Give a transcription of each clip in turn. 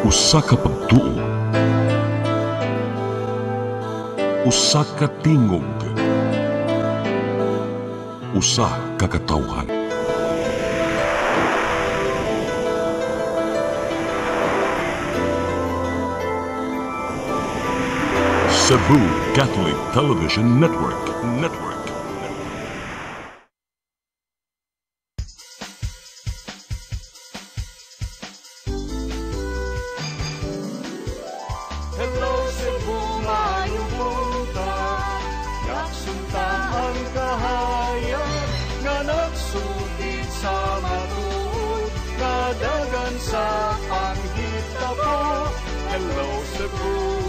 Usa ka pagtuo, usa ka tingog, usa ka katawhan. Cebu Catholic Television Network. Hello Cebu, maayong buntag. Nagsunta ang kahayag nga nagsugid sa matuod, kadagan sa panghita po. Hello Cebu,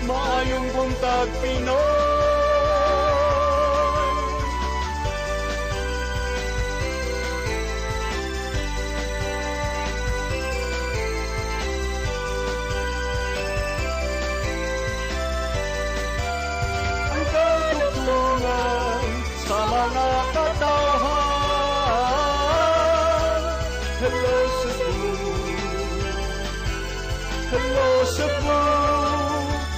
maayong buntag Pinoy. Sa mga katawhan. Hello Cebu, hello Cebu,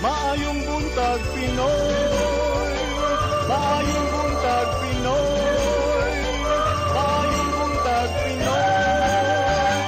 maayong buntag Pinoy, maayong buntag Pinoy, maayong buntag Pinoy.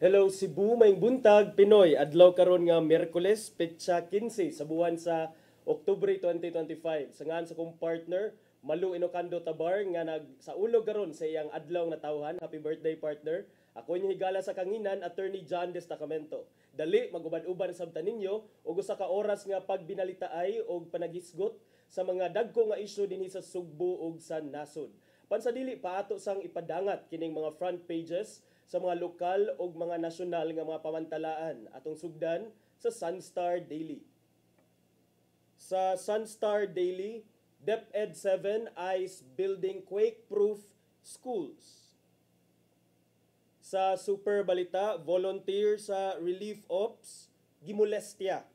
Hello Cebu, maayong buntag Pinoy. Adlaw karon nga Miyerkules, petsa 15 sa buwan sa Oktubre 2025. Sangan sa kong partner Malu Inocando Tabar nga sa ulo garon sa iyang adlaw na tawhan. Happy birthday partner. Ako inyong higala sa kanginan, Attorney John Destacamento. Dali magubad-uban sabta ninyo og usa ka oras nga pagbinalitaay og panagisgot sa mga dagko nga isyu dinhi sa Sugbo ug sa nasod. Pansadili paato sang ipadangat kining mga front pages sa mga lokal ug mga nasyonal nga mga pamantalaan atong sugdan sa Sunstar Daily. Sa Sunstar Daily, DepEd 7 eyes building quake-proof schools. Sa Super Balita, volunteer sa relief ops, gimolestya.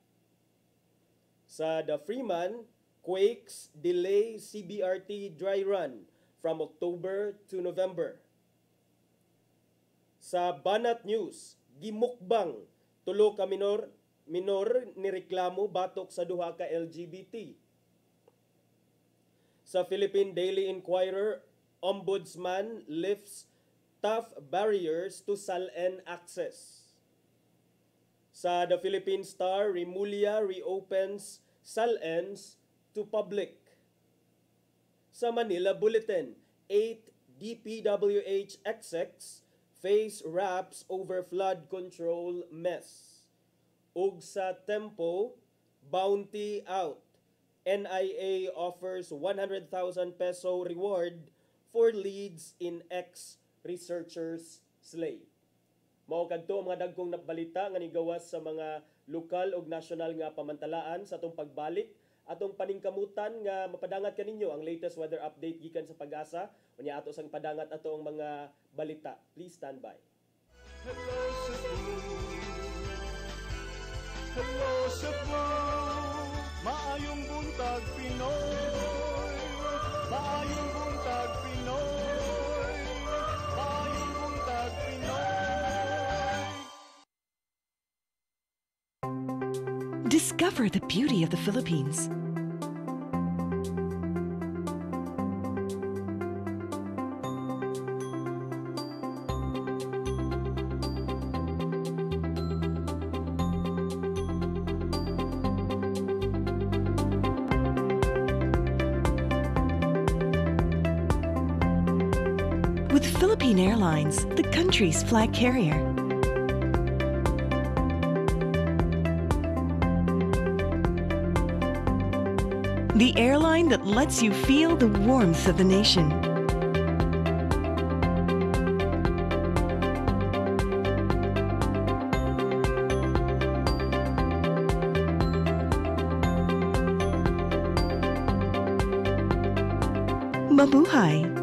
Sa The Freeman, quakes delay CBRT dry run from October to November. Sa Banat News, gimukbang tulo ka minor nireklamo batok sa duha ka LGBT. Sa Philippine Daily Inquirer, Ombudsman lifts tough barriers to SALN access. Sa The Philippine Star, Remulla reopens SALNs to public. Sa Manila Bulletin, 8 DPWH execs face raps over flood control mess. Ug sa Tempo, bounty out. NIA offers 100,000 peso reward for leads in ex-researchers slay. Mao kadto mga dagkong nabalita nga nigawas sa mga lokal ug nasyonal nga pamantalaan sa atong pagbalik atong paningkamutan nga mapadangat kaninyo ang latest weather update gikan sa Pag-asa unya ato sang padangat ato ang mga balita. Please stand by. Hello Cebu, hello Cebu, maayong buntag Pinoy, maayong buntag Pinoy, maayong buntag Pinoy. Discover the beauty of the Philippines. With Philippine Airlines, the country's flag carrier. The airline that lets you feel the warmth of the nation. Mabuhay!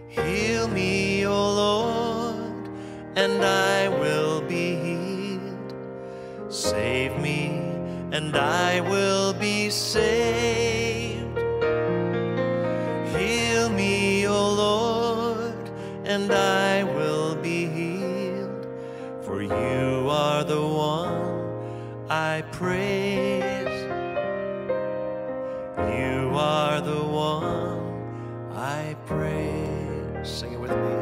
Heal me, O Lord, and and I will be healed. Save me, and I will be saved. Heal me, O Lord, and I will be healed. For you are the one I praise. You are the one I praise. Sing it with me.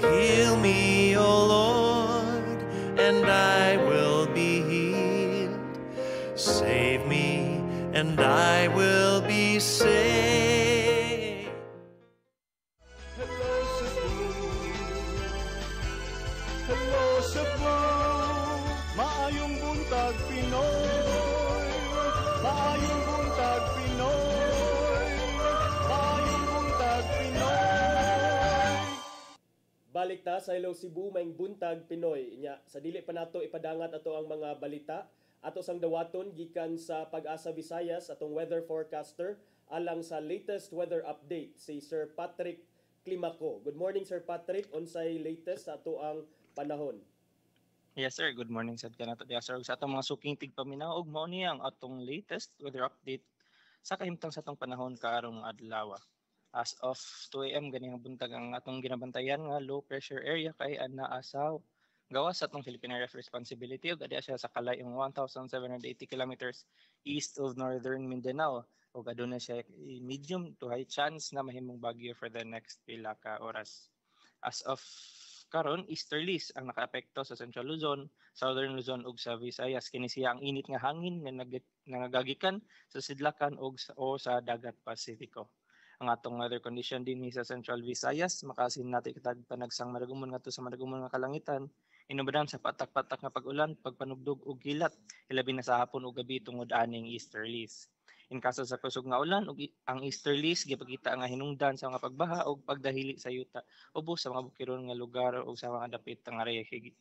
Heal me, O Lord, and I will be healed. Save me, and I will be saved. Hello Cebu, hello Cebu, maayong buntag Pinoy, maayong buntag Pinoy, maayong buntag Pinoy. Balik ta sa Hello Cebu, maing buntag Pinoy. Nya sa dili pa nato ipadangat ato ang mga balita ato sang dawaton gikan sa Pag-asa Visayas atong weather forecaster alang sa latest weather update si Sir Patrick Climaco. Good morning Sir Patrick, unsay latest sa ato ang panahon? Yes sir, good morning sad kanato diha sir. Sa atong mga suking tigpaminaw og mao ni ang atong latest weather update sa kahimtang sa atong panahon karong adlaw. As of 2 AM ganing buntag ang atong ginabantayan nga low pressure area kay anaa sa gawas sa atong Philippine Area of Responsibility ug adya siya sa kalayong 1,780 kilometers east of northern Mindanao ug aduna siya medium to high chance na mahimong bagyo for the next pila ka oras. As of karon, easterlies ang nakaapekto sa Central Luzon, Southern Luzon ug sa Visayas. Kini siya ang init nga hangin nga nagagikan sa sidlakan o sa dagat Pasifiko. Ang atong weather condition din sa Central Visayas, makasin natin kitag panagsang maragumon ngadto sa maragumon nga kalangitan. Inubadan sa patak-patak nga pag-ulan, pagpanugdog ug kilat, ilabi na sa hapon ug gabi tungod aning easterlies. In kaso sa kusog nga ulan ug ang easterlies gipakita nga hinungdan sa mga pagbaha ug pagdahili sa yuta ubos sa mga bukiron nga lugar ug sa mga dapit nga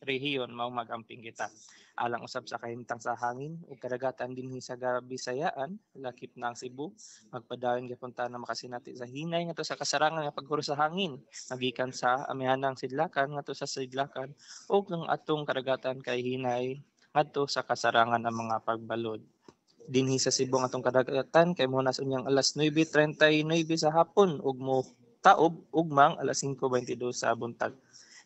rehiyon mao magamping kita. Alang usab sa kahimtang sa hangin ug kadagatan dinhi sa Bisayaan, lakip na ang Cebu, magpadayon gyapon ta na makasinati sa hinay ngadto sa kasarangan nga paghuro sa hangin, nagikan sa amihanang sidlakan ngadto sa sidlakan ug ang atong kadagatan kay hinay ngadto sa kasarangan ng mga pagbalod. Dinhi sa Cebu ang atong kadagatan kay mo nas unyang alas 9:39 sa hapon ug mo taob ugmang alas 5:22 sa buntag.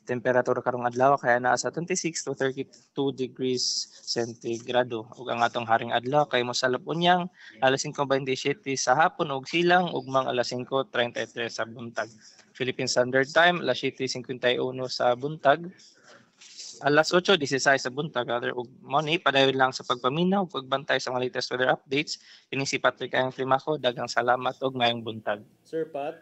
Temperatura karong adlaw kay naa sa 26 to 32 degrees centigrado ug ang atong haring adlaw kay mosalop unyang alas 5:27 sa hapon ug silang ugmang alas 5:33 sa buntag. Philippine Standard Time alas 7:51 sa buntag. Alas 8:16 sa buntag, ug money padayon lang sa pagpaminaw ug pagbantay sa mga latest weather updates. Kini si Patrick Ayang Climaco, daghang salamat ug mayong buntag. Sir Pat?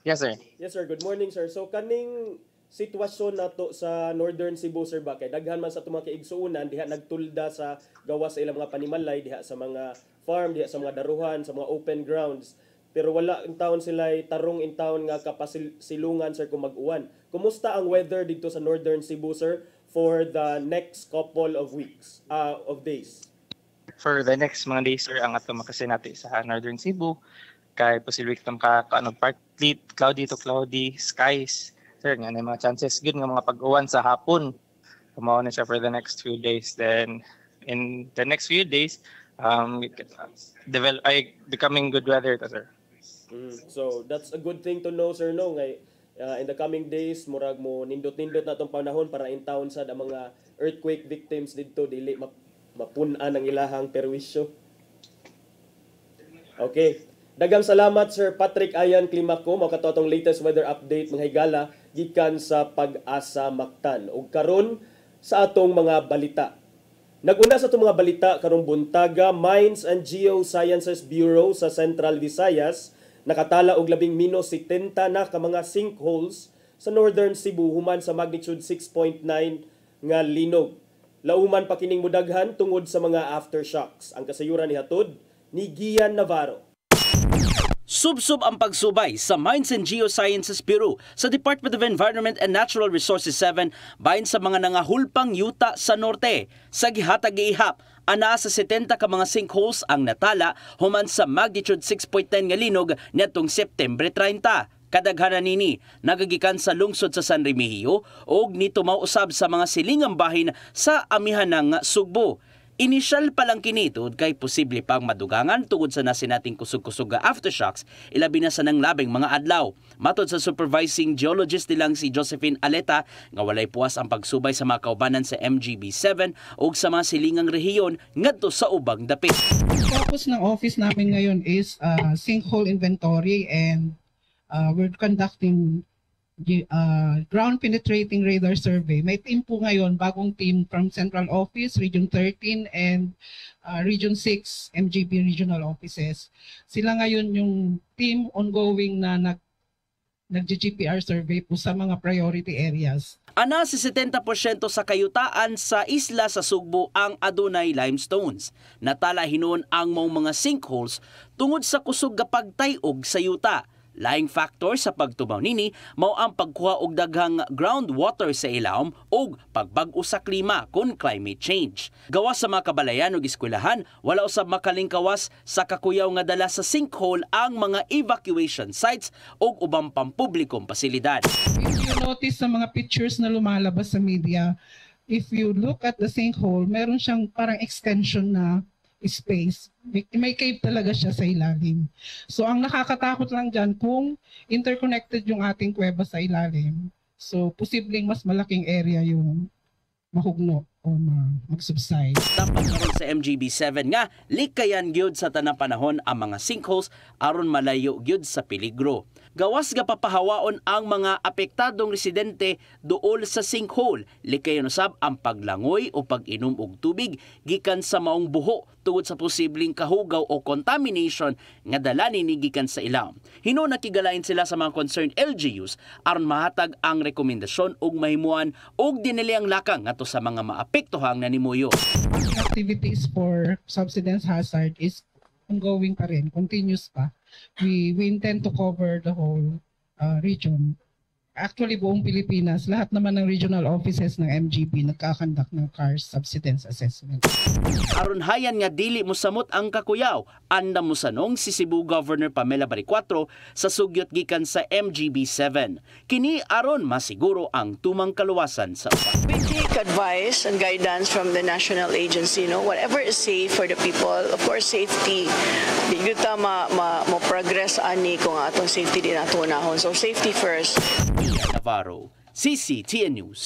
Yes sir. Yes sir, good morning sir. So kaning sitwasyon nato sa Northern Cebu sir ba kay daghan man sa atong mga kaigsuonan diha nagtulda sa gawas sa ilang mga panimalay diha sa mga farm, diha sa mga daruhan, sa mga open grounds. Pero wala in town sila tarong in town nga kapasilungan sir kung mag-uwan. Kumusta ang weather dito sa Northern Cebu sir for the next couple of weeks, of days? For the next mga days sir ang ato makasinati sa Northern Cebu kay posible kitong partly cloudy to cloudy skies. Sir, nga na mga chances good nga mga pag-uwan sa hapon. Kumaw na siya for the next few days. Then in the next few days becoming good weather to sir. So that's a good thing to know sir no ngay in the coming days murag mo nindot-nindot na tong panahon para in town sa mga earthquake victims didto dili mapun-an ang ilahang perwisyo. Okay. Daghang salamat Sir Patrick Ayang Climaco mao kato atong latest weather update mga higala gikan sa Pag-asa Mactan. Ug karon sa atong mga balita. Naguna sa itong mga balita karong buntaga, Mines and Geosciences Bureau sa Central Visayas nakatala og labing -70 na ka mga sinkholes sa Northern Cebu human sa magnitude 6.9 nga linog. Lauman pa kining mudaghan tungod sa mga aftershocks. Ang kasayuran ni hatod ni Gian Navarro. Subsub ang pagsubay sa Mines and Geosciences Bureau sa Department of Environment and Natural Resources 7 bahin sa mga nangahulpang yuta sa norte. Sa gihatag giihap, ana sa 70 ka mga sinkholes ang natala human sa magnitude 6.9 nga linog niadtong September 30. Kadaghanan nini nagagikan sa lungsod sa San Remigio ug nitumaw usab sa mga silingang bahin sa amihanang Sugbo. Inisyal pa lang kini tungod kay posible pang madugangan tungod sa nasinating kusog-kusog nga aftershocks ilabi na sa nang labing mga adlaw. Matod sa supervising geologist nilang si Josephine Aleta nga walay puwas ang pagsubay sa mga kaubanan sa MGB-7 ug sa mga silingang rehiyon ngadto sa ubang dapit. Focus ng office namin ngayon is sinkhole inventory and we're conducting ground penetrating radar survey. May team po ngayon, bagong team from Central Office, Region 13 and Region 6 MGB regional offices. Sila ngayon yung team ongoing na nag-GPR survey po sa mga priority areas. Ana si 70% sa kayutaan sa isla sa Sugbo ang adunay limestones. Natala hinuon ang mga sinkholes tungod sa kusog nga pagtayog sa yuta. Laing factor sa pagtubaw nini mao ang pagkuha og daghang groundwater sa ilawom ug pagbag-o sa klima kun climate change. Gawas sa mga kabalayan ug eskwelahan, wala usab makalingkawas sa kakuyaw nga dala sa sinkhole ang mga evacuation sites ug ubang pampublikong pasilidad. If you notice sa mga pictures na lumalabas sa media, if you look at the sinkhole, meron siyang parang extension na space. May cave talaga siya sa ilalim. So ang nakakatakot lang dyan kung interconnected yung ating kuweba sa ilalim. So posibleng mas malaking area yung mahugno o mag-subside. Dapat karon sa MGB-7 nga likayan gyud sa tanang panahon ang mga sinkholes aron malayo gyud sa peligro. Gawas nga papahawaon ang mga apektadong residente duol sa sinkhole. Likayon usab ang paglangoy o pag-inom og tubig gikan sa maong buho tungod sa posibleng kahugaw o contamination nga dala nini gikan sa ilawom. Hino nakigalain sila sa mga concerned LGUs aron mahatag ang rekomendasyon ug mahimuan og dinili ang lakang ngadto sa mga maapektuhang nanimuyo. Activities for subsidence hazard is ongoing pa rin, continuous pa. We intend to cover the whole region. Actually, buong Pilipinas, lahat naman ng regional offices ng MGB nagkakandak ng CARS subsidence assessment. Aron hayan nga dili mosamot ang kakuyaw, anda mosanong si Cebu Governor Pamela Baricuatro sa sugyot gikan sa MGB-7. Kini aron masiguro ang tumang kaluwasan sa upat. We take advice and guidance from the national agency, whatever is safe for the people. Of course, safety. Di kita mo progress ani kung atong safety din ato unahon. So safety first. Navarro, CCTN News.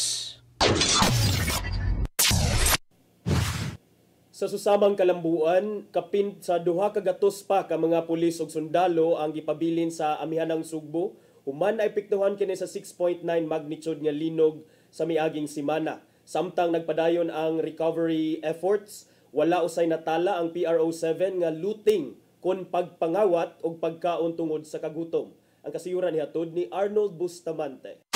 Sa susamang kalambuan, kapin sa duha ka gatos pa ka mga pulis ug sundalo ang gipabilin sa amihanang Sugbo, human ay piktuhan kini sa 6.9 magnitude nga linog sa miaging semana. Samtang nagpadayon ang recovery efforts, wala usay natala ang PRO7 nga looting kun pagpangawat og pagkaon tungod sa kagutom. Ang kasiyuran nihatod ni Arnold Bustamante.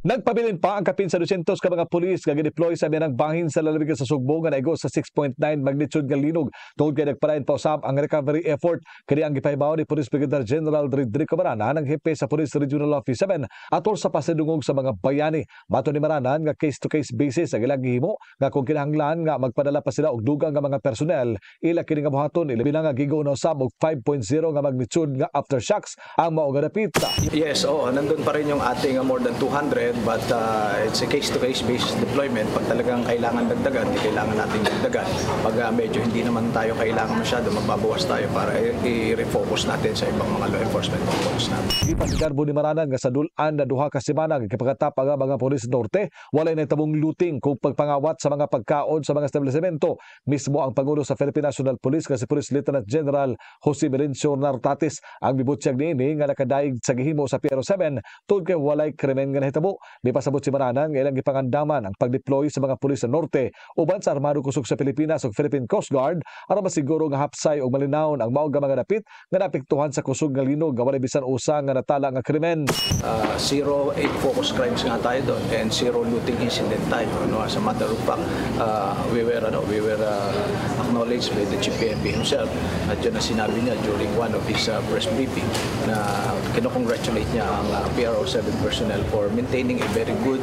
Nagpabilin pa ang kapin sa 200 ka mga pulis nga gideploy sa minang bangin sa lalawigan sa Sugbo nga naigos sa 6.9 magnitude nga linog. Tungod kay nagpalain pa usab ang recovery effort kini ang gipahibaw ni Police Brigadier General Rodrigo Marana ng hepe sa Police Regional Office 7 atol sa pasidungog sa mga bayani. Mato ni Marana nga case-to-case basis ang ilang gihimo nga kung kinahanglan nga magpadala pa sila og dugang nga mga personnel ila kini nga buhaton ila bilang nga gigo na usab og 5.0 nga magnitude nga aftershocks ang mao nga dapit. Yes, nandun pa rin yung ating more than 200 but it's a case-to-case basis deployment. Pag talagang kailangan dagdagan, hindi kailangan natin dagdagan. Pag medyo hindi naman tayo kailangan masyado, magbabawas tayo para i-refocus natin sa ibang mga law enforcement focus natin. Ipasigarbo ni Maranan nga sa dulan na duha ka semana kapagkatap ang mga pulis Norte, walay nahitabong looting kung pagpangawat sa mga pagkaon sa mga establishmento. Mismo ang Pangulo sa Philippine National Police kasi Police Lieutenant General Jose Merencio Nartatis ang mibutyag niini nga nakadaig sa gihimo sa PRO7 tungod kay walay krimen nga nahitabo. Di pasabot si Maranan nga ilang gipangandaman ang pagdeploy sa mga pulis sa Norte uban sa armado kusog sa Pilipinas ug Philippine Coast Guard aron masiguro nga hapsay ug malinawon ang maog nga mga dapit nga naapektuhan sa kusog nga linog nga walay bisan usa nga natala nga krimen. 0 focus crimes nga tayo doon and 0 looting incident tayo. As a matter of fact, we were acknowledged by the Chief PNP himself at yun na sinabi niya during one of his press briefing na kinocongratulate niya ang PRO7 personnel for maintaining maintaining a very good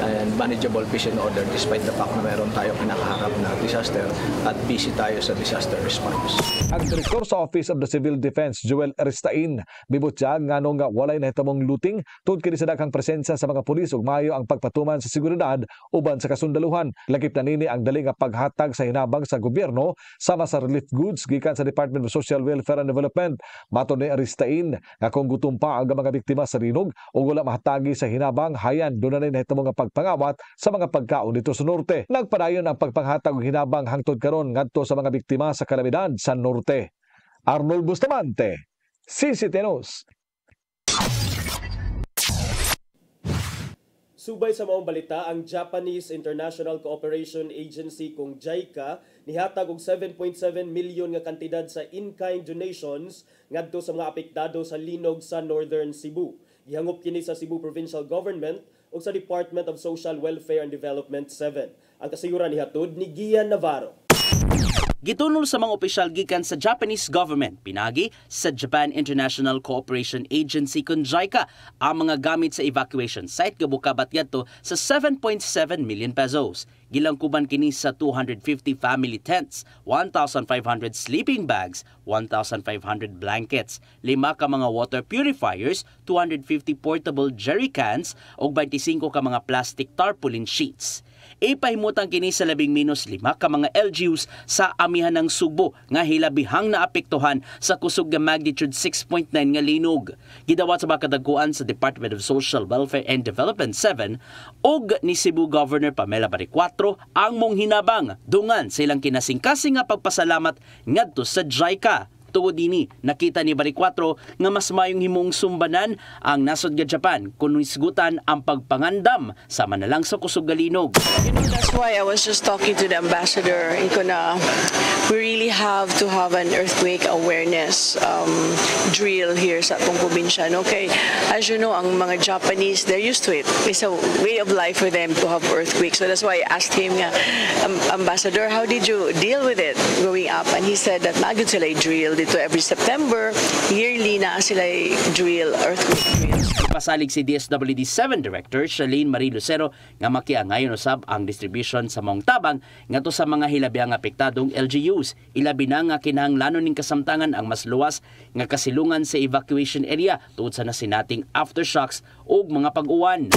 and manageable peace and order despite the fact na meron tayo kinakaharap na disaster at busy tayo sa disaster response. Ang Direktor sa Office of the Civil Defense, Joel Aristain, bibutya nganong nga walay nahitamong looting tungod kini sa daghang presensya sa mga pulis ug maayo ang pagpatuman sa seguridad uban sa kasundaluhan. Lakip na nini ang dali nga paghatag sa hinabang sa gobyerno sama sa relief goods gikan sa Department of Social Welfare and Development. Maton ni Aristain nga kung gutom pa ang mga biktima sa linog o wala mahatagi sa hinabang, hayan doon na nahitamong nga pagpangawat sa mga pagkaon dito sa norte. Nagpadayon ang pagpanghatag og hinabang hangtod karon ngadto sa mga biktima sa kalamidad sa norte. Arnold Bustamante, CCTV News. Subay sa maong balita, ang Japanese International Cooperation Agency kung JICA nihatag og 7.7 milyon nga kantidad sa in-kind donations ngadto sa mga apektado sa linog sa Northern Cebu. Gihangop kini sa Cebu Provincial Government ug sa Department of Social Welfare and Development 7. Ang kasayuran nihatod ni Gian Navarro. Gitunol sa mga opisyal gikan sa Japanese government, pinagi sa Japan International Cooperation Agency kun JICA ang mga gamit sa evacuation site gabukabat yadto sa 7.7 million pesos. Gilangkuban kini sa 250 family tents, 1,500 sleeping bags, 1,500 blankets, 5 ka mga water purifiers, 250 portable jerry cans ug 25 ka mga plastic tarpaulin sheets. Ipahimutang kini sa labing minus 5 ka mga LGUs sa amihan ng Sugbo nga hilabihang naapektuhan sa kusog nga magnitude 6.9 nga linog. Gidawat sa makadagkuan sa Department of Social Welfare and Development 7 ug ni Cebu Governor Pamela Baricuatro ang mong hinabang dungan sa ilang kinasingkasing nga pagpasalamat ngadto sa JICA. Tuod dini, nakita ni Baricuatro nga mas mayong himong sumbanan ang nasod nga Japan kung isgutan ang pagpangandam sama na lang sa kusog nga linog. You know, that's why I was just talking to the ambassador. We really have to have an earthquake awareness drill here sa atong probinsya. Okay, as you know, ang mga Japanese, they're used to it. It's a way of life for them to have earthquakes. So that's why I asked him, Ambassador, how did you deal with it growing up? And he said that magud sila drill dito every September, yearly na sila drill, earthquake drills. Pasalig si DSWD 7 Director Charlene Marie Lucero nga makiangayon usab ang distribution sa maong tabang ngadto sa mga hilabiang apektadong LGUs. Ilabi na nga kinahanglanon ning kasamtangan ang mas luwas nga kasilungan sa evacuation area tungod sa nasinating aftershocks ug mga pag-uwan.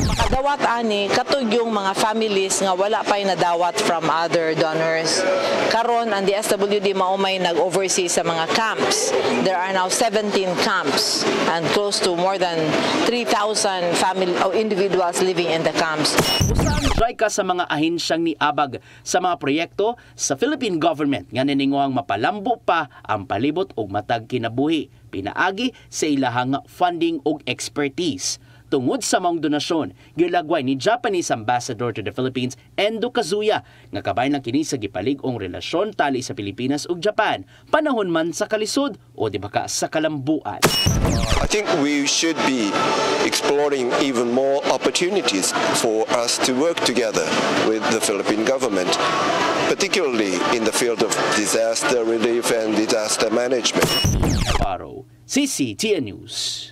Makadawat ani katug yung mga families nga wala pay nadawat from other donors. Karon ang DSWD maumay nag-oversee sa mga camps. There are now 17 camps and close to more than 3,000 family or individuals living in the camps. Usahan JICA sa mga ahensyang niabag sa mga proyekto sa Philippine government nga nininguhang mapalambo pa ang palibot ug matag kinabuhi pinaagi sa ilahang funding ug expertise. Tungod sa maong donasyon, gilagway ni Japanese Ambassador to the Philippines Endo Kazuya nga kabay lang kini sa gipalig-ong relasyon tali sa Pilipinas ug Japan panahon man sa kalisod o di ba ka sa kalambuan. I think we should be exploring even more opportunities for us to work together with the Philippine government, particularly in the field of disaster relief and disaster management. Paro, CCTN News.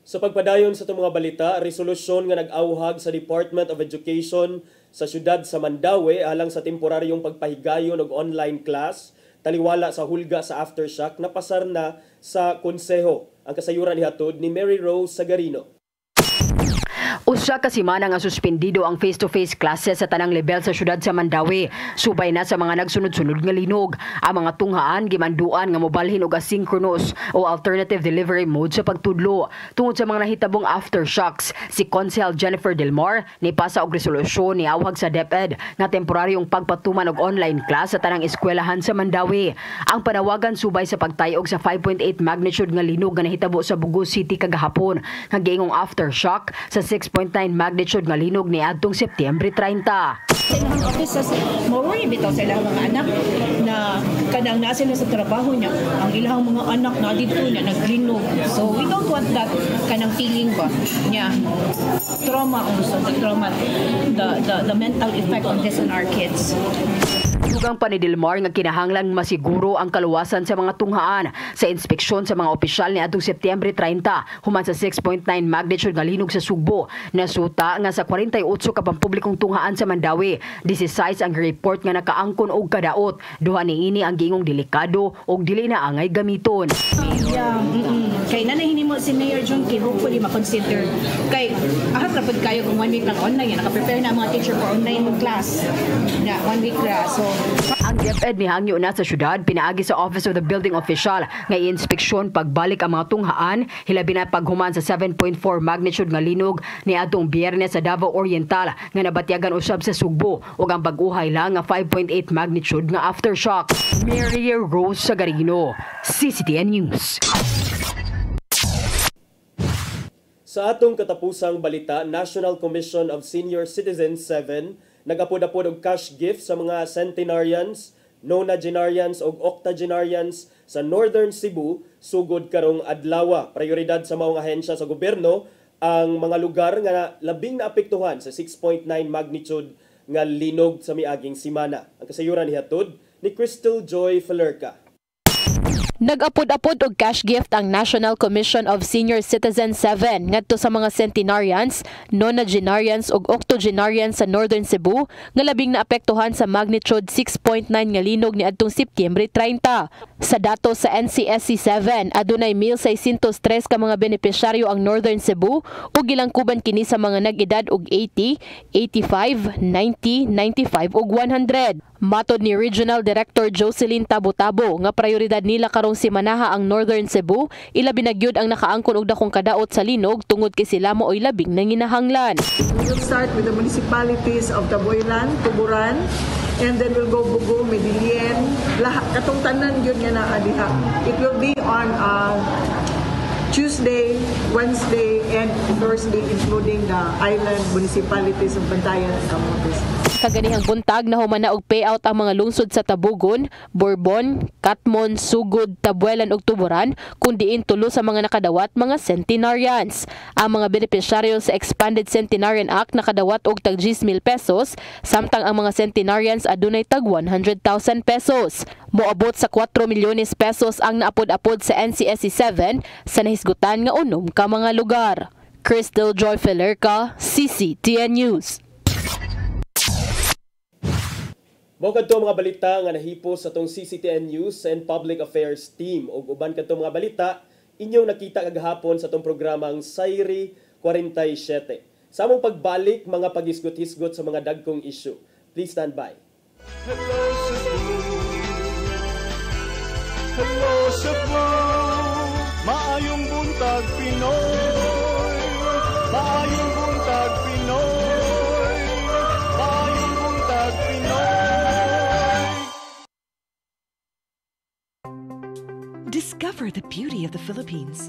Sa pagpadayon sa itong mga balita, resolusyon nga nag-auhag sa Department of Education sa siyudad sa Mandaue alang sa temporaryong pagpahigayon og online class, taliwala sa hulga sa aftershock, napasar na sa konseho. Ang kasayuran nihatod ni Mary Rose Sagarino. Usa ka semana nga suspendido ang face-to-face classes sa tanang level sa syudad sa Mandaue. Subay na sa mga nagsunod-sunod nga linog. Ang mga tunghaan gimanduan nga mobalhin og asynchronous o alternative delivery mode sa pagtudlo. Tungod sa mga nahitabong aftershocks, si Consel Jennifer Delmar nipasa og resolusyon ni awhag sa DepEd nga temporaryong pagpatuman og online class sa tanang eskwelahan sa Mandaue. Ang panawagan subay sa pagtayog sa 5.8 magnitude nga linog nga nahitabo sa Bugo City kagahapon nga giingong aftershock sa 6.9 magnitude nga linog ni adtong Setyembre 30. Sa ilang offices, mo-worry bitaw sa ilang mga anak na kanang naa sila sa trabaho niya, ang ilang mga anak na dito niya naglinog. So we don't want that kanang feeling ba niya. Trauma also, the mental effect on this on our kids. Dugang pa ni Dilmar nga kinahanglan masiguro ang kaluwasan sa mga tunghaan sa inspeksyon sa mga opisyal ni atong Setyembre 30 human sa 6.9 magnitude nga linog sa Sugbo. Nasuta nga sa 48 ka pampublikong tunghaan sa Mandawi, 16 ang report nga nakaangkon og kadaot. Duha niini ang giingong delikado og dili na angay gamiton. Yeah, kay nanahini mo si Mayor Junkin, hopefully ma-consider. Kay ahat rapod kayo kung 1 week lang online, naka-prepare na ang mga teacher for online class. Yeah, 1 week ra. So ang DepEd ni hangyo na sa syudad pinaagi sa Office of the Building Official nga i-inspeksyon pagbalik ang mga tunghaan hilabi na paghuman sa 7.4 magnitude nga linog ni atong Biyernes sa Davao Oriental nga nabatyagan usab sa Sugbo ug ang pag-uhay lang nga 5.8 magnitude nga aftershock. Mary Rose Sagarino, CCTN News. Sa atong katapusang balita, National Commission of Senior Citizens 7 nagapod-apod og cash gift sa mga centenarians, nonagenarians ug octogenarians sa Northern Cebu sugod karong adlaw. Prioridad sa maong ahensya sa gobyerno ang mga lugar nga labing naapektuhan sa 6.9 magnitude nga linog sa miaging semana. Ang kasayuran nihatod ni Crystal Joy Falerca. Nag-apod-apod og cash gift ang National Commission of Senior Citizens 7 ngadto sa mga centenarians, nonagenarians ug octogenarians sa Northern Cebu nga labing naapektuhan sa magnitude 6.9 nga linog niadtong Setyembre 30. Sa datos sa NCSC 7, adunay 1,603 ka mga benepisyaryo ang Northern Cebu ug gilangkuban kini sa mga nag-edad og 80, 85, 90, 95 ug 100. Matod ni Regional Director Jocelyn Tabo-Tabo nga prioridad nila karong simanaha ang Northern Cebu, ilabi na gyud ang nakaangkon og dakong kadaot sa linog tungod kay sila mao'y labing nanginahanglan. We will start with the municipalities of Taboylan, Tuburan, and then we'll go Bugo, Medellin, lahat katong tanan gyud nga naa diha. It will be on Tuesday, Wednesday, and Thursday, including the island municipalities of Bantayan and Camotes. Kaganihang buntag na humana og payout ang mga lungsod sa Tabugon, Bourbon, Catmon, Sugod, Tabuelan ug Tuburan kun diin tulo sa mga nakadawat mga centenarians. Ang mga benepisyaryo sa Expanded Centenarian Act nakadawat og tag 10,000 pesos samtang ang mga centenarians adunay tag 100,000 pesos. Moabot sa 4 milyones pesos ang naapod-apod sa NCSC 7 sa nahisgutan nga unom ka mga lugar. Crystal Joy Falerca, CCTN News. Mao kadto mga balita nga nahipos sa tong CCTN News and Public Affairs Team ug uban kadto mga balita inyong nakita kagahapon sa tong programang Sayri 47. Sa among pagbalik mga paghisgot-hisgot sa mga dagkong issue. Please stand by. Hello Cebu, hello Cebu, maayong buntag Pinoy, maayong buntag Pinoy, maayong buntag Pinoy. Discover the beauty of the Philippines.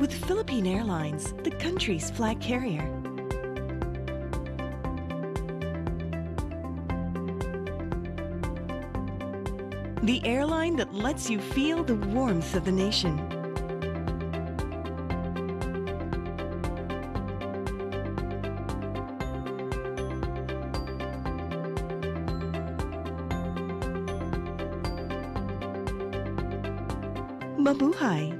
With Philippine Airlines, the country's flag carrier. The airline that lets you feel the warmth of the nation. Mabuhay!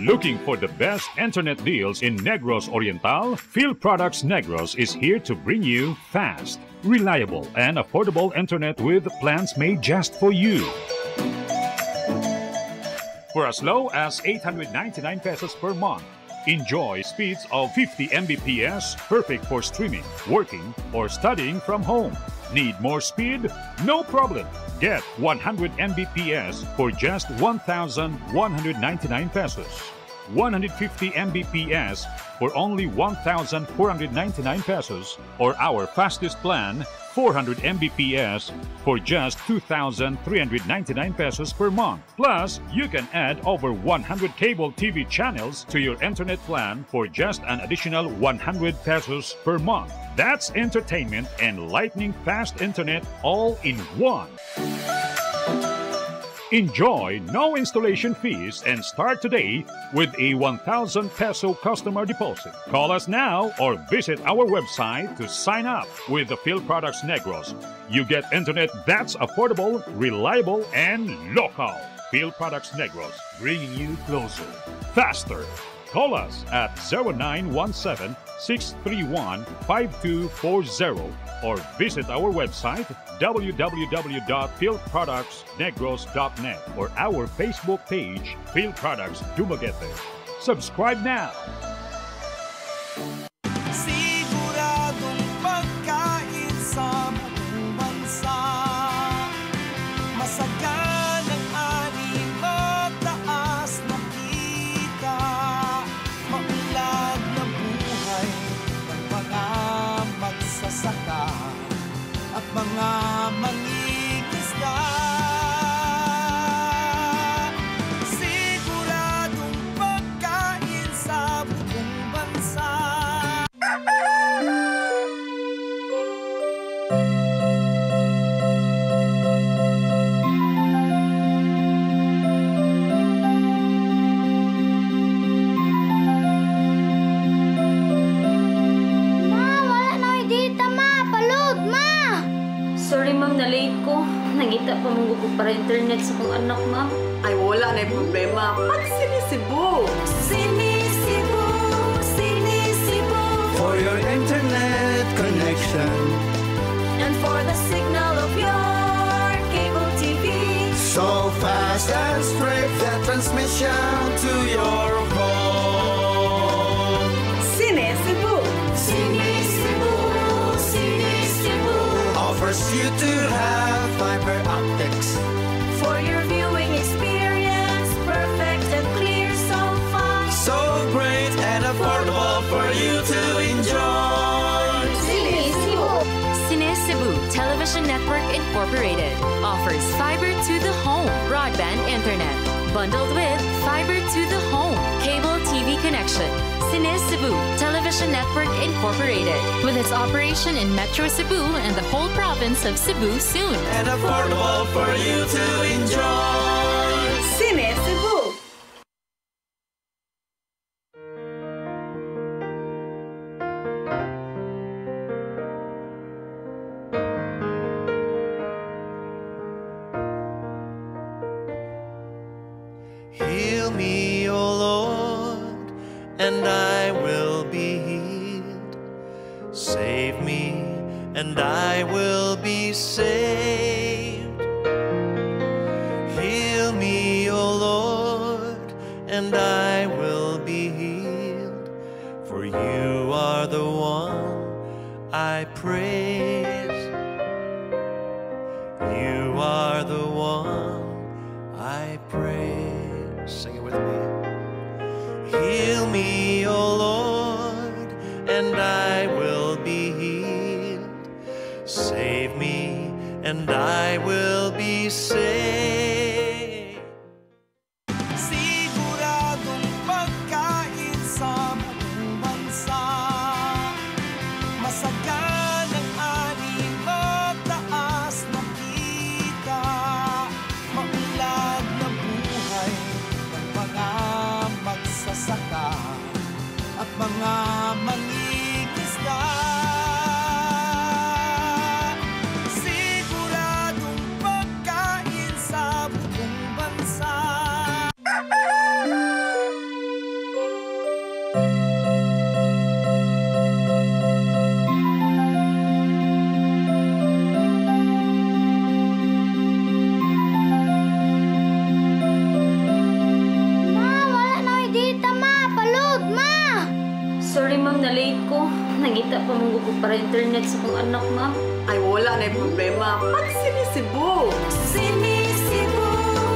Looking for the best internet deals in Negros Oriental? Field Products Negros is here to bring you fast, reliable, and affordable internet with plans made just for you. For as low as 899 pesos per month, enjoy speeds of 50 Mbps, perfect for streaming, working, or studying from home. Need more speed? No problem. Get 100 Mbps for just 1,199 pesos. 150 Mbps for only 1,499 pesos, or our fastest plan, 400 Mbps for just 2,399 pesos per month. Plus, you can add over 100 cable TV channels to your internet plan for just an additional 100 pesos per month. That's entertainment and lightning fast internet all in one. Enjoy no installation fees and start today with a 1,000 peso customer deposit. Call us now or visit our website to sign up with the Phil Products Negros. You get internet that's affordable, reliable, and local. Phil Products Negros, bringing you closer, faster. Call us at 0917-631-5240 or visit our website www.philproductsnegros.net or our Facebook page, Phil Products Dumaguete. Subscribe now. Siguradong pagkain sa buong bansa. Masaganang ani, mataas na kita. Maulad na buhay ng mga magsasaka at mga mangingisda. Siguradong pagkain sa buong bansa. Sorry ma'am, na-late ko. Nangita pa mong gugo para internet sa kong anak ma'am. Ay wala na yung problema. Pag Sinisibu! Sinisibu, Sinisibu. For your internet connection And for the signal of your cable TV. so fast and straight, the transmission to your home. Sinisibu! Sinisibu, Sinisibu. Offers you to have fiber optics For your viewing experience, perfect and clear so fast. so great and affordable for you to enjoy. Sinisibu. Cine-Cebu Television Network Incorporated offers fiber to the home broadband internet bundled with fiber to the home cable TV connection. Cine-Cebu Television Network Incorporated with its operation in Metro Cebu and the whole province of Cebu soon. And affordable for you to enjoy. Sinisibu! Heal me, O Lord, and I will be healed. Save me, and I will be saved. Heal me, O Lord, and I will be healed. For you are the one I praise. You are the one I praise. Sing it with me. Heal me, O Lord, and I will be healed. Save me, and I will be saved. Siguradong pagkain sa buong bansa. Masaganang ani, mataas na kita. Maulad na buhay ng mga magsasaka at mga mangingisda. Siguradong pagkain ko para internet sa kong anak, ma'am. Ay, wala na yung problema. Mag-Sinisibu! Sinisibu,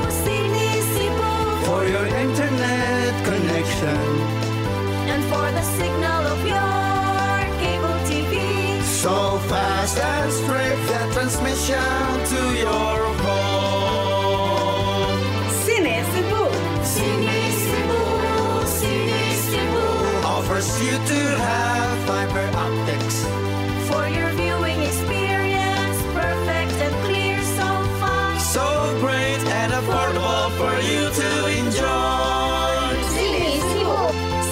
Sinisibu. For your internet connection. And for the signal of your cable TV. So fast and straight that transmission to your home. Sinisibu! Sinisibu, Sinisibu. Offers you to have fiber optics. For your viewing experience, perfect and clear so far. So great and affordable for you to enjoy. Sinisibu.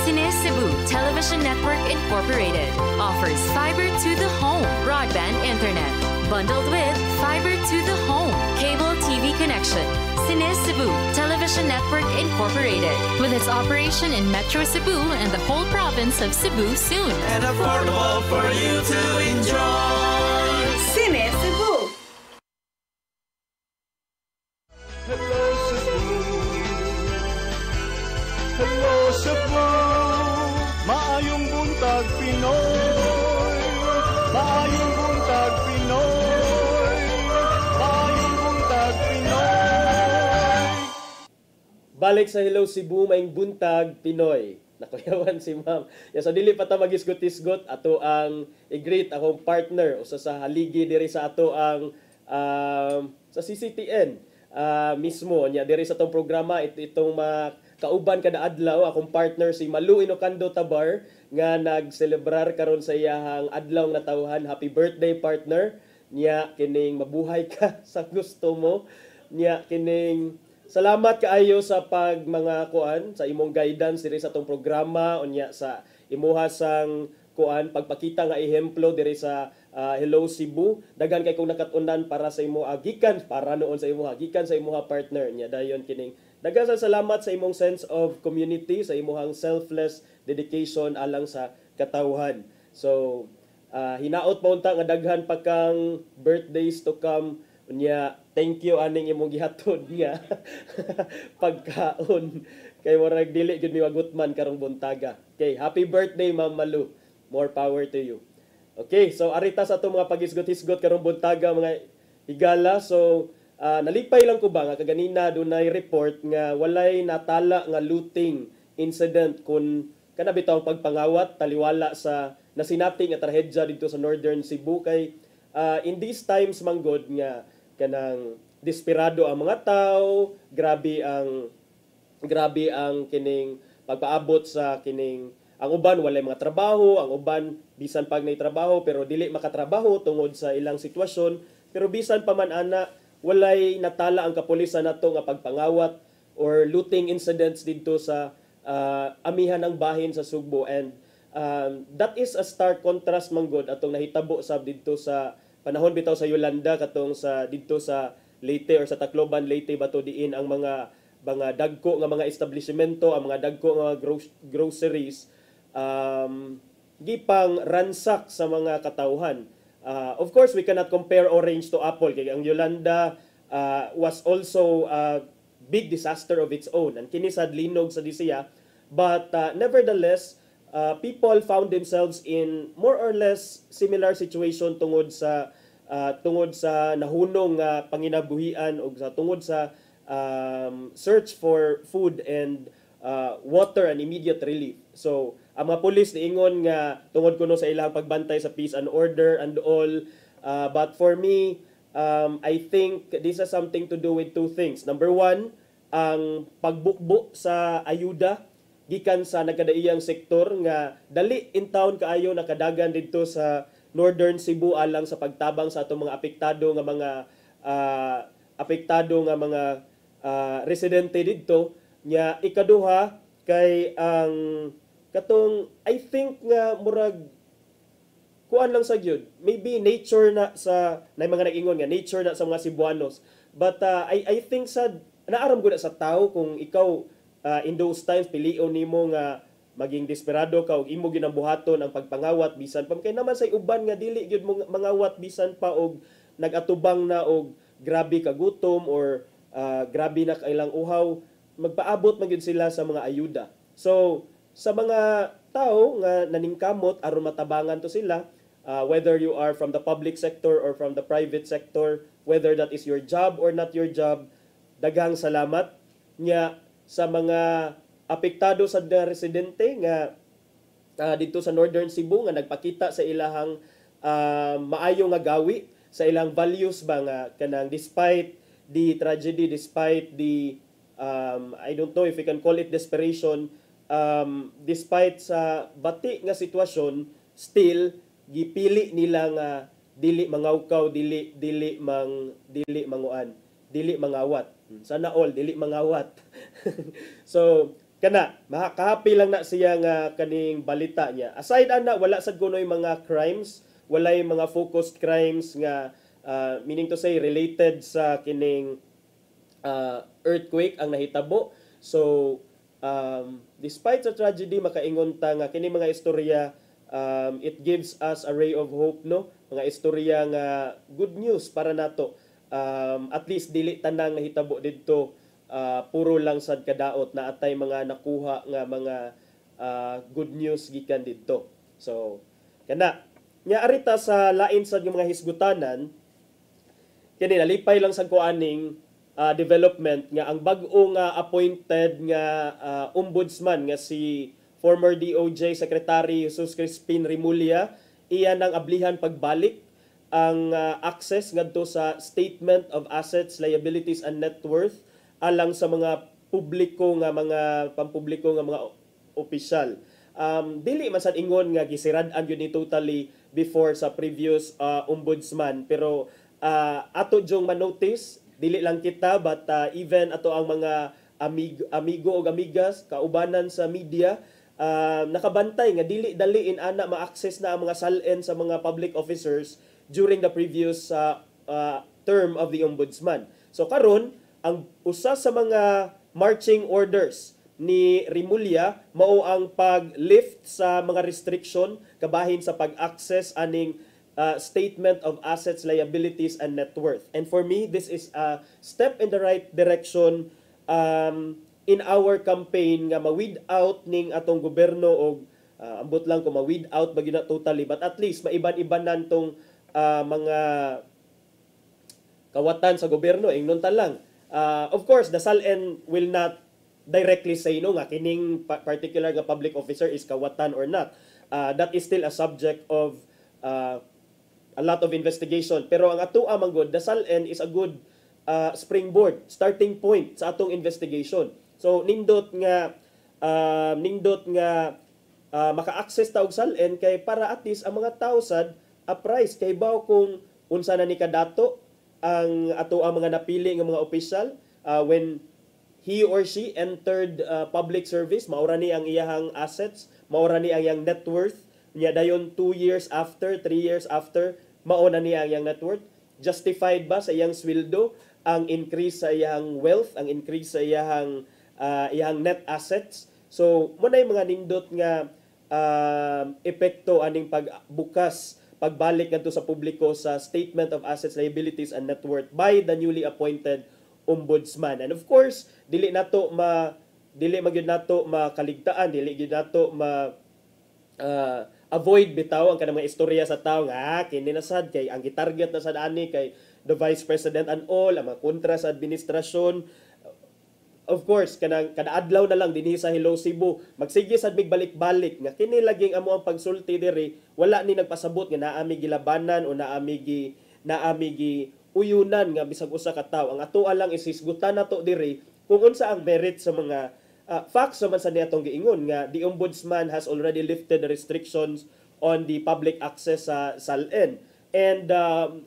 Cine Cebu Television Network Incorporated offers fiber to the home broadband internet bundled with fiber to the home cable TV connection. Cine Cebu Television Network Incorporated with its operation in Metro Cebu and the whole province of Cebu soon. And affordable for you to enjoy. Sinisibu! Hello Cebu, hello Cebu, maayong buntag Pinoy, maayong buntag Pinoy, maayong buntag Pinoy. Balik sa Hello Cebu, maing buntag Pinoy. Nakuyawan si ma'am. Ya, so dili pa ta magisgot-isgot ato ang i-greet akong partner usa sa haligi diri sa ato ang sa CCTN. Mismo nya diri sa tong programa itong kauban kada adlaw akong partner si Malu Inocando Tabar nga nagselebrar karon sa iyahang adlaw nga tawhan. Happy birthday partner nya, kining mabuhay ka sa gusto mo nya, kining salamat kaayo sa pag mga kuan sa imong guidance diri sa tong programa unya sa imuha sang kuan pagpakita nga ehemplo diri sa Hello Cebu. Daghan kay kong nakatunan para sa imo gikan para noon sa imo gikan sa imo partner nya dayon kining daghan sa salamat sa imong sense of community, sa imong selfless dedication alang sa katawhan. So hinaot pa unta nga daghan pa kang birthdays to come unya. Thank you aning imong gihatod nga pagkaon kay murag dili gid mi wagutman karong buntaga. Okay, happy birthday Ma'am Malu. More power to you. Okay, so arita sa itong mga pag-isgot-isgot karong buntaga mga higala. So, nalipay lang ko ba nga kaganina dunay report nga walay natala nga looting incident kun kana bitaw ang pagpangawat taliwala sa nasinati nga trahedya dito sa Northern Cebu kay in these times manggod nga kanang desperado ang mga tao, grabe ang kining pagpaabot sa kining ang uban walay mga trabaho, ang uban bisan pag nay trabaho pero dili makatrabaho tungod sa ilang sitwasyon, pero bisan pa man ana walay natala ang kapulisan nato nga pagpangawat or looting incidents dito sa amihan ng bahin sa Sugbo. And that is a stark contrast manggod atong nahitabo sab dito sa panahon bitaw sa Yolanda katong sa dito sa Leyte or sa Tacloban Leyte bato diin ang mga dagko nga mga establishmento, ang mga dagko nga groceries gipang ransak sa mga katawhan. Of course, we cannot compare orange to apple kay ang Yolanda was also a big disaster of its own and kini sad linog sa disiya, but nevertheless people found themselves in more or less similar situation tungod sa nahunong panginabuhian o tungod sa search for food and water and immediate relief. So ang mga pulis niingon nga tungod kuno sa ilang pagbantay sa peace and order and all, but for me I think this has something to do with two things. Number one, ang pagbukbo sa ayuda gikan sa nagkadaiyang sektor nga dali in town kaayo nakadagan dito sa Northern Cebu alang sa pagtabang sa atong mga apektado nga mga residente didto nya. Ikaduha kay ang katong I think nga murag kuan lang sa gyud, maybe nature na sa nay mga nag-ingon nga nature na sa mga Cebuanos, but I think sa naaram gud sa tao kung ikaw in those times pilion nimo nga maging desperado ka og imo ginambuhaton ang pagpangawat bisan pa kay naman say uban nga dili gyud mo mangawat bisan pa og nagatubang na og grabe ka gutom or grabe na kailang uhaw, magpaabot man gyud sila sa mga ayuda. So sa mga tao nga naningkamot aron matabangan to sila, whether you are from the public sector or from the private sector, whether that is your job or not your job, daghang salamat nya sa mga apektado sa mga residente nga dito sa Northern Cebu nga nagpakita sa ilahang maayo nga gawi, sa ilang values ba nga kanang despite the tragedy, despite the I don't know if we can call it desperation, despite sa bati nga sitwasyon, still gipili nila nga dili mangawkaw, dili manguan, dili mangawat. Sana all dili mangawat. So kana makakahapi lang na siya nga kaning balita niya. Aside ana, wala sad kunoy mga crimes, walay mga focused crimes nga meaning to say related sa kining earthquake ang nahitabo. So despite sa tragedy, makaingon ta nga kini mga istorya, it gives us a ray of hope, no? Mga istorya nga good news para nato. At least dili tanang nahitabo didto puro lang sad kadaot, na atay mga nakuha nga mga good news gikan didto. So kana nya arita sa lain sad nga mga hisgutanan, kini nalipay lang sa kuaning development nga ang bag-o nga appointed nga ombudsman nga si former DOJ Secretary Jesus Crispin Remulla, iya nang ablihan pagbalik ang access ngadto sa Statement of Assets, Liabilities and Net Worth alang sa mga publiko nga mga pampubliko nga mga opisyal. Dili man sad ingon nga gisirad-an yun ni totally before sa previous ombudsman, pero ato jong manotice, dili lang kita but even ato ang mga amigo o amigas kaubanan sa media, nakabantay nga dili daliin ana ma-access na ang mga salen sa mga public officers during the previous term of the ombudsman. So karon ang usa sa mga marching orders ni Remulla mao ang pag-lift sa mga restriction kabahin sa pag-access aning Statement of Assets, Liabilities and Net Worth. And for me, this is a step in the right direction in our campaign nga ma-weed out ning atong gobyerno, o ambot lang kung ma-weed out ba gyud na totally, but at least maiban-ibanan tong mga kawatan sa gobyerno, ingnon ta lang. Of course, the SALN will not directly say no nga kining particular nga public officer is kawatan or not. That is still a subject of a lot of investigation. Pero ang ato amang good, the SALN is a good springboard, starting point sa atong investigation. So nindot nga maka-access ta og SALN kay para at least ang mga tao sad apprise kay baw kung unsa na ni kadato ang ato ang mga napili nga mga opisyal when he or she entered public service, maura ni ang iyahang assets, maura ni ang iyang net worth, niya dayon 2 years after, 3 years after, mauna niya ang iyang net worth. Justified ba sa iyang sweldo ang increase sa iyang wealth, ang increase sa iyang net assets? So mo na mga nindot nga epekto aning pagbukas, pagbalik ngadto sa publiko sa Statement of Assets, Liabilities and Net Worth by the newly appointed ombudsman. And of course, dili magyud nato makaligtaan, dili gyud nato avoid bitaw ang kanang mga istorya sa tao nga kini na sad kay ang gitarget na sad ani kay the Vice President and all, ang mga kontra sa administrasyon. Of course, kada adlaw na lang dinhi sa Hello Cebu, magsige sad mig balik-balik nga kini laging amo ang pagsulti diri, wala ni nagpasabot nga naami gilabanan o naami uyunan nga bisag usa ka tawo. Ang atoa lang is hisgutan nato diri kung unsa ang merit sa mga facts naman sa niatong giingon nga the ombudsman has already lifted the restrictions on the public access sa SALN. And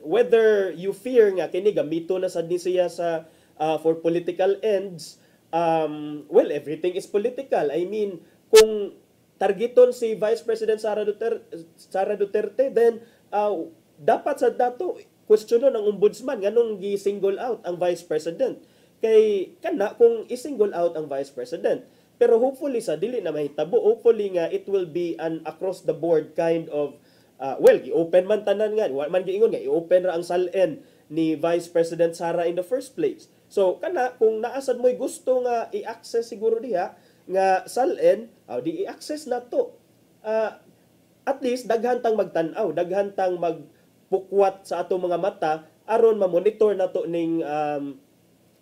whether you fear nga kini gamito na sad ni siya sa for political ends, well, everything is political. I mean, kung targeton si Vice President Sara Duterte, then dapat sa dato questionon ang ombudsman nganong gi-single out ang Vice President. Kay kana kung i-single out ang Vice President. Pero hopefully sa dili na mahitabo, hopefully nga it will be an across the board kind of well, i-open man tanan nga, wa man giingon nga i-open ra ang SALN ni Vice President Sara in the first place. So kana kung naasad mo'y gusto nga i-access siguro diha nga SALN, di i-access nato. at least daghan tang magtan-aw, daghan tang magpukwat sa ato mga mata aron ma-monitor nato ning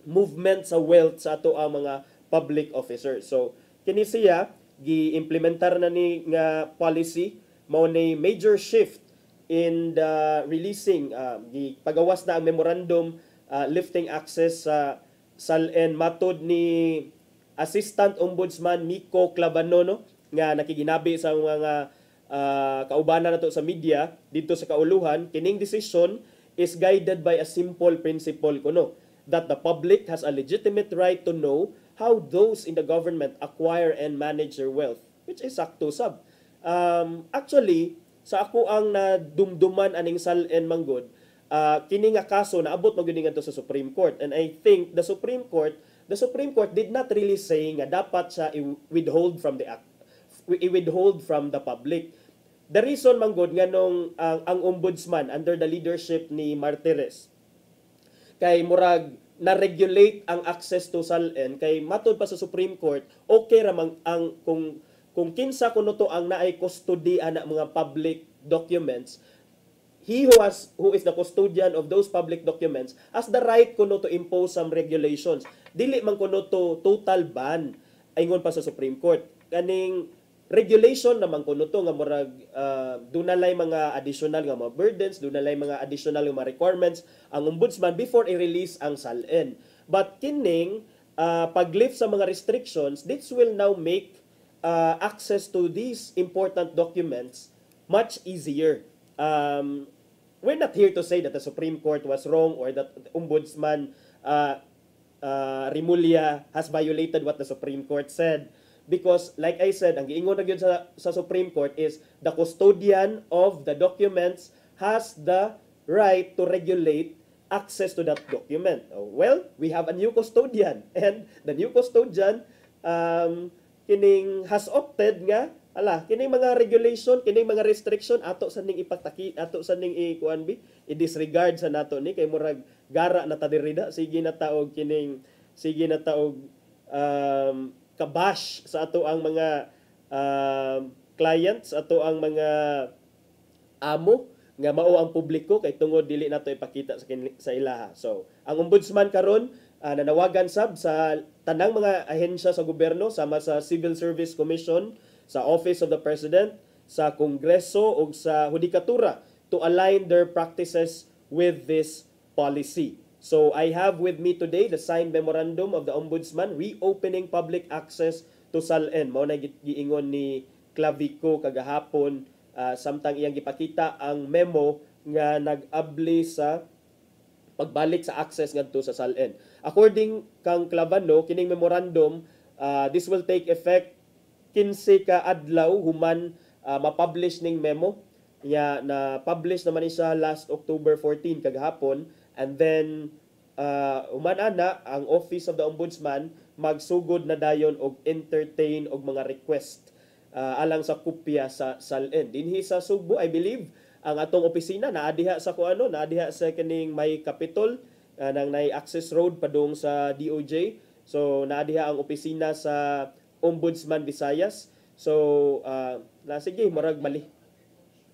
movement sa wealth sa ato ang mga public officers. So kini siya gi-implementar na ni nga policy, mao ni major shift in the releasing gipagawas na ang memorandum lifting access sa SALN matod ni Assistant Ombudsman Miko Clabanono nga nakiginabi sa mga kaubanan nato sa media dito sa kauluhan. Kining decision is guided by a simple principle kuno, that the public has a legitimate right to know how those in the government acquire and manage their wealth, which is sakto sab. Actually, sa ako ang nadumduman aning SALN manggod, kini nga kaso naabot magyud ngadto sa Supreme Court, and I think the Supreme Court did not really say nga dapat siya i-withhold from the public. The reason manggod nganong ang ombudsman under the leadership ni Martires kay murag na-regulate ang access to SALN kay matod pa sa Supreme Court, okay ra ang kung kinsa kuno to ang naay custody ana mga public documents, he who is the custodian of those public documents has the right kuno to impose some regulations. Dili man kuno to total ban ingon pa sa Supreme Court. Kaning regulation naman kuno to nga murag dunalay mga additional nga mga burdens, dunalay mga additional nga mga requirements ang ombudsman before i-release ang SALN. But kining paglift sa mga restrictions, this will now make access to these important documents much easier. We're not here to say that the Supreme Court was wrong or that Ombudsman Rimulya has violated what the Supreme Court said. Because, like I said, ang giingon na gyud sa Supreme Court is the custodian of the documents has the right to regulate access to that document. Well, we have a new custodian, and the new custodian kining has opted nga kining mga regulation, kining mga restriction ato sa ning ipataki, ato sa ning i-disregard sa nato ni kay murag gara na tadirida sige na taog kabash sa ato ang mga clients, ato ang mga amo nga mao ang publiko kay tungod dili nato ipakita sa ilaha. So, ang ombudsman karon nanawagan sab sa tanang mga ahensya sa gobyerno sama sa Civil Service Commission, sa Office of the President, sa Kongreso ug sa Hudikatura to align their practices with this policy. So I have with me today the signed memorandum of the Ombudsman reopening public access to SALN. Mao na giingon ni Clavico kagahapon samtang iyang gipakita ang memo nga nag-abli sa pagbalik sa access ngadto sa SALN. According kang Clavano, kining memorandum this will take effect 15 ka adlaw human ma-publish ning memo. Na publish naman siya last October 14 kagahapon. And then, umana ang Office of the Ombudsman magsugod na dayon og entertain og mga request alang sa kopya sa SALN. Dinhi sa Subo, I believe, ang atong opisina naadiha sa naadiha sa kining may Capitol nang nay access road padung sa DOJ. So naadiha ang opisina sa Ombudsman Visayas. So sige, murag mali.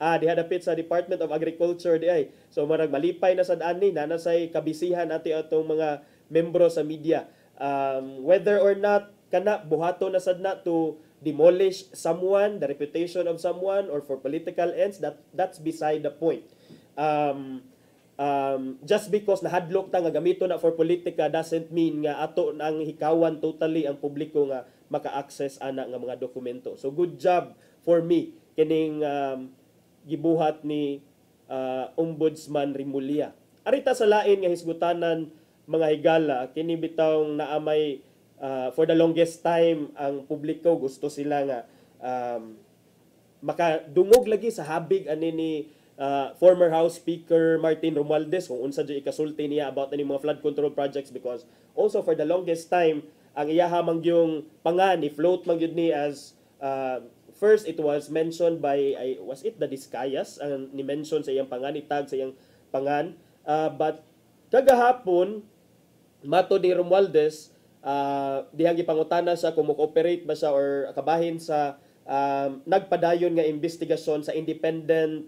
Diha dapit sa Department of Agriculture di ay. So marag malipay na sad ani nanasay kabisihan ati atong mga membro sa media. Whether or not kana buhato na sad na to demolish someone, the reputation of someone, or for political ends, that's beside the point. Just because nahadlok ta nga gamito na for politika doesn't mean nga ato nang hikawan totally ang publiko nga maka-access ana nga mga dokumento. So good job for me kining gibuhat ni Ombudsman Rimulya. Arita sa lain nga hisgutanan mga higala, kini bitawng naamay for the longest time ang publiko gusto sila nga makadungog lagi sa habig ani ni former House Speaker Martin Romualdez kung unsa jud ikasulti niya about ani mga flood control projects, because also for the longest time ang iyaha mangyong pangan i-float mangyud ni as first, it was mentioned by, was it the Discayas? Ang ni-mention sa iyang pangan, itag sa iyang pangan. But kagahapon, mato ni Romualdez, dihang ipangutana siya kung mo-cooperate ba siya or kabahin sa nagpadayon nga investigasyon sa Independent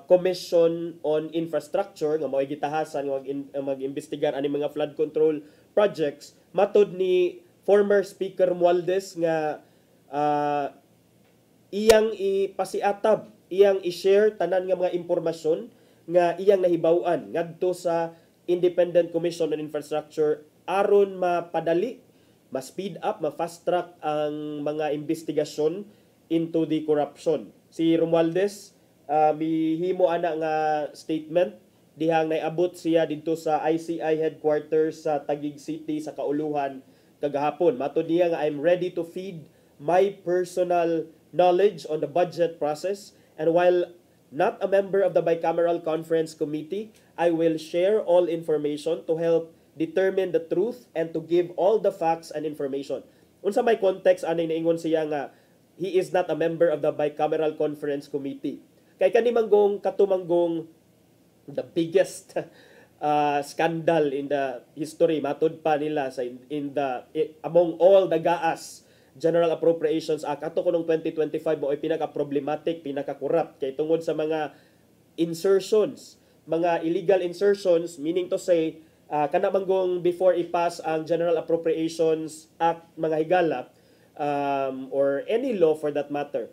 Commission on Infrastructure nga mo'y gitahasan nga mag-imbestigar ani mga flood control projects. Matod ni former Speaker Romualdez nga iyang ipasiatab, iyang i-share tanan nga mga impormasyon nga iyang nahibaw-an ngadto sa Independent Commission on Infrastructure aron mapadali, ma-speed up, ma-fast track ang mga investigasyon into the corruption. Si Romualdez mihimo ana nga statement dihang naiabot siya dito sa ICI headquarters sa Taguig City sa Kauluhan kagahapon. Matod niya nga, I'm ready to feed my personal knowledge on the budget process, and while not a member of the Bicameral Conference Committee, I will share all information to help determine the truth and to give all the facts and information. Unsa may context anay naingon siya nga he is not a member of the Bicameral Conference Committee. Kay kanimanggong katumanggong the biggest scandal in the history, matod pa nila sa among all the GAAS General Appropriations Act ato kunong 2025 mo ay pinaka-problematic, pinaka-corrupt kay tungod sa mga insertions, mga illegal insertions, meaning to say kanamanggong before i-pass ang General Appropriations Act mga higala or any law for that matter,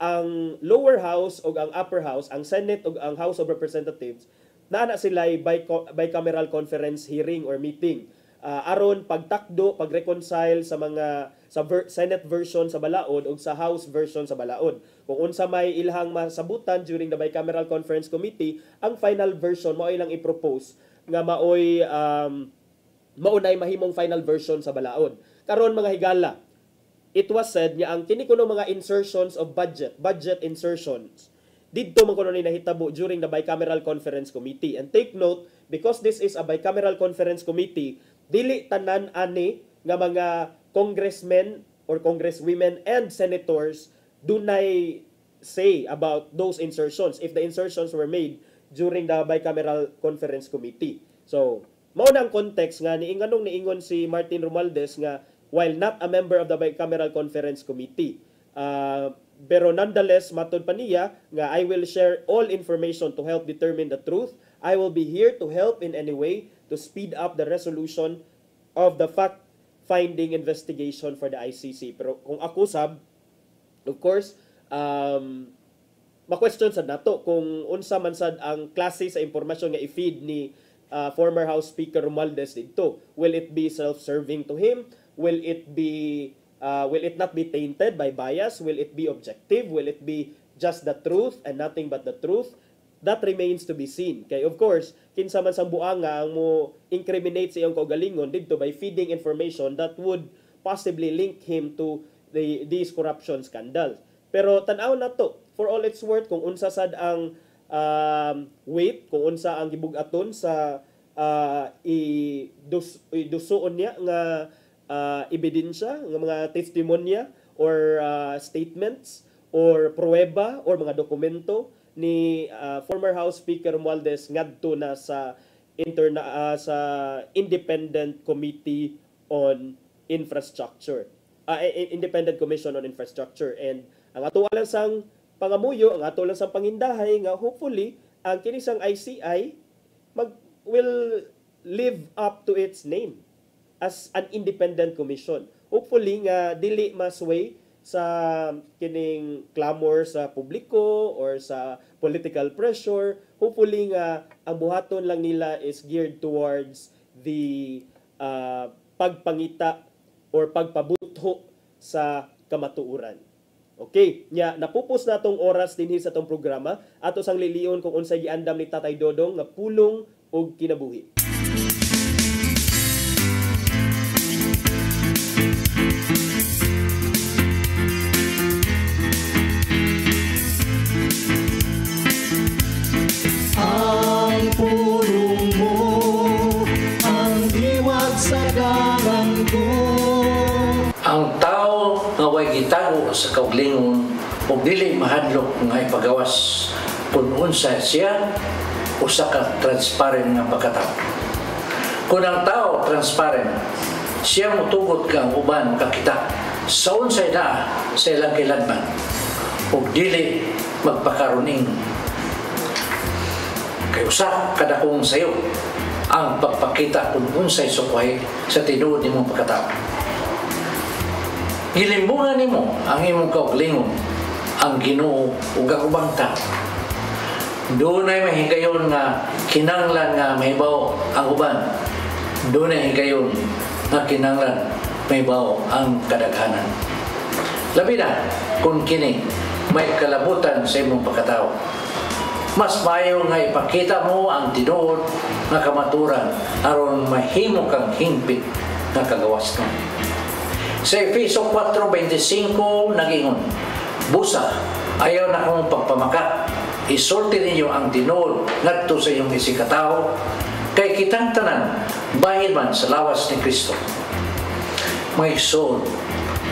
ang lower house o ang upper house, ang Senate o ang House of Representatives, naana sila bicameral conference hearing or meeting aron pagtakdo, pagreconcile sa mga Senate version sa balaod o sa House version sa balaod. Kung unsa may ilhang masabutan during the Bicameral Conference Committee, ang final version mao ilang i-propose nga maoy maunay mahimong final version sa balaod. Karon mga higala, it was said nga ang kini kuno mga insertions of budget insertions didto man kuno ni nahitabo during the Bicameral Conference Committee. And take note, because this is a Bicameral Conference Committee, dili tanan ani nga mga congressmen or congresswomen and senators dunay say about those insertions if the insertions were made during the Bicameral Conference Committee. So, mao na ang context nga niingon si Martin Romualdez nga while not a member of the Bicameral Conference Committee, pero nonetheless, matod pa niya nga I will share all information to help determine the truth. I will be here to help in any way to speed up the resolution of the fact-finding investigation for the ICC. Pero kung ako sab, of course, ma-question sad nato kung unsa man sad ang klase sa impormasyon nga i-feed ni former House Speaker Romualdez dito. Will it be self-serving to him? Will it not be tainted by bias? Will it be objective? Will it be just the truth and nothing but the truth? That remains to be seen. Kay of course, kinsa man sang buanga ang mo incriminate sa iyang kaugalingon didto by feeding information that would possibly link him to these corruption scandals. Pero tan-aw na to, for all it's worth, kung unsa sad ang weight, kung unsa ang gibug-aton sa idusuon niya nga ebidensya, nga mga testimonya or statements or pruweba or mga dokumento ni former House Speaker Romualdez ngadto na sa Independent Committee on Infrastructure, Independent Commission on Infrastructure. And ang ato lang sang pangamuyo, ang ato lang sang pangindahay nga hopefully ang kinisang ICI will live up to its name as an independent commission. Hopefully nga dili masway sa kining clamor sa publiko or sa political pressure. Hopefully nga ang buhaton lang nila is geared towards the pagpangita or pagpabutho sa kamatuoran. Okay, nya napupos na tong oras dinhi sa tong programa ato sang liliyon kung unsay giandam ni Tatay Dodong nga pulong og kinabuhi. Ang pulong mo, ang diwag sa garang ko. Ang tao nga way gitago sa kaugalingon ug dili mahadlok nga ipagawas kung unsa siya usa ka transparent nga pagkatao. Kung ang tao transparent, siya motugot ka ang uban makakita sa unsay na sa ilang kiladman ug dili magpakaruning kay usa kada kong sayo ang pagpakita kung unsay sukway sa tinuod nimong pagkatao. Gilimbungan nimo ang imong kaugalingon ang Ginoo ug ang ubang tao. Dunay mahigayon nga kinahanglan nga mahibaw ang uban. Dunay higayon nga kinahanglan mahibaw ang kadaghanan. Labi na kung kini may kalabutan sa imong pagkatao. Mas mayo nga ipakita mo ang tinuod nga kamaturan aron mahimo kang hingpit nga kagawas mo. Sa Efeso 4:25 nagingon, busa, ayaw na akong pagpamaka. Isulti ninyo ang tinuod ngadto sa iyong isikataho, kay kitang tanan, bahid man sa lawas ni Kristo. May soul,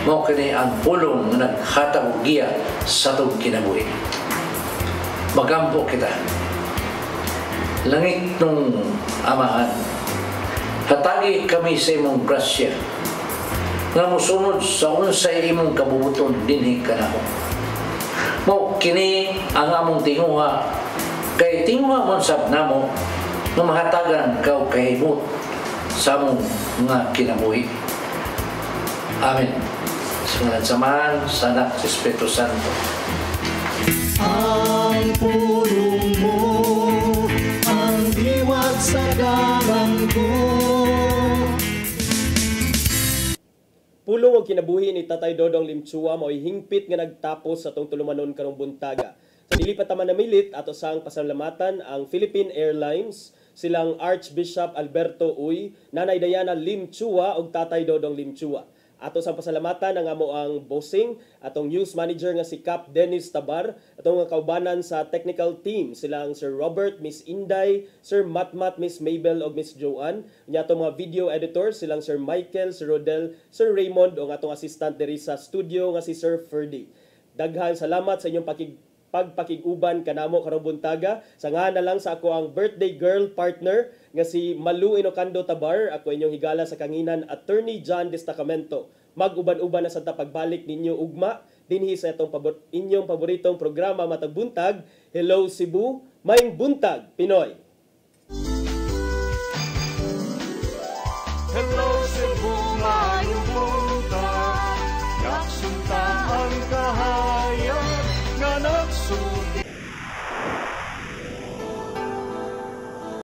mo kini ang pulong na naghatag og giya sa itong kinabuhi. Magampo kita. Langit nung amahan, hatagi kami sa imong grasya, nga musunod sa unsay imong kabubuton dinhi kanako. Mo kini ang among tinguha, kay tinguha mo sab namo nga mahatagan ka og kahimot sa among nga kinabuhi. Amen. Sa ngalan sa Ama, sa Anak, sa Espiritu Santo. Ang pulong mo, ang diwat sa dalan ko. Pulong og kinabuhi ni Tatay Dodong Limchua mao'y hingpit nga nagtapos sa tong tulumanon karong buntaga. Sa dili pa taman namilit ato sang pasalamatan ang Philippine Airlines, silang Archbishop Alberto Uy, Nanay Diana Limchua ug Tatay Dodong Limchua. Ato sang pasalamatan ang amo ang bossing, atong news manager nga si Cap Dennis Tabar, atong kaubanan sa technical team silang Sir Robert, Miss Inday, Sir Matmat, Miss Mabel ug Miss Joanne. Nya atong mga video editors silang Sir Michael, Sir Rodel, Sir Raymond ug atong assistant diri sa studio nga si Sir Ferdy. Daghang salamat sa inyong pagpakiguban kanamo karong buntaga. Sa nga na lang sa ako ang birthday girl partner nga si Malu Inocando Tabar, ako inyong higala sa kanginan Attorney John Destacamento. Mag-uban-uban na sa pagbalik ninyo ugma dinhi sa itong inyong paboritong programa matag buntag, Hello Cebu, Maing Buntag Pinoy. Hello